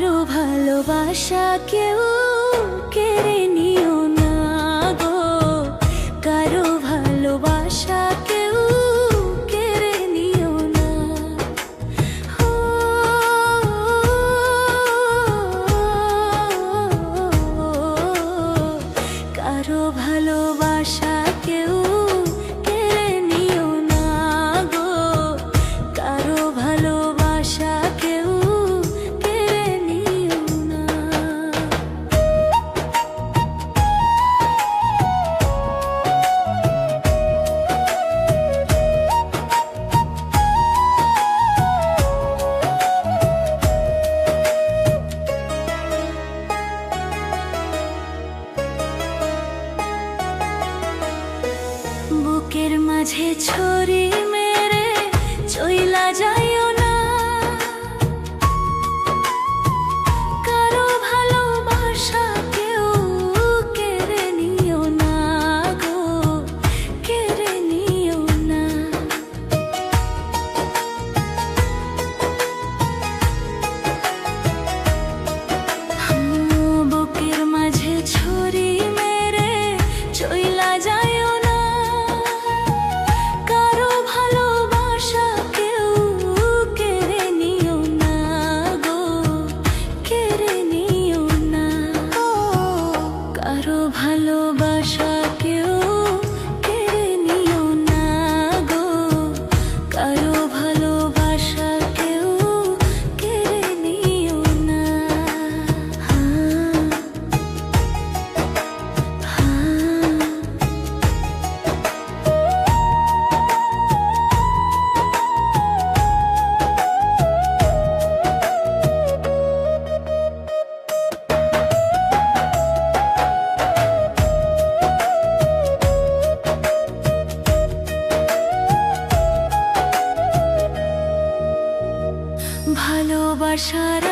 কারো ভালোবাসা কেউ কেড়ে নিও না গো, কারো ভালোবাসা কেউ কেড়ে নিও না। ও কারো ভালোবাসা কেউ কেড়ে নিও না গো, কারো ভালোবাসা কেউ কেড়ে নিও না। বুকের মাঝে ছড়ি মেরে চইলা যাইও না, কারো ভালোবাসা কেউ কেড়ে নিও না গো, কেড়ে নিও না। বুকের মাঝে ছড়ি মেরে চইলা যাইও না, কারো ভালোবাসা কেউ কেড়ে নিও না গো, কেড়ে নিও না। কারো ভালোবাসা কেউ কেড়ে নিও না গো, কারো ভালোবাসা কেউ কেড়ে নিও না। ভালোবাসার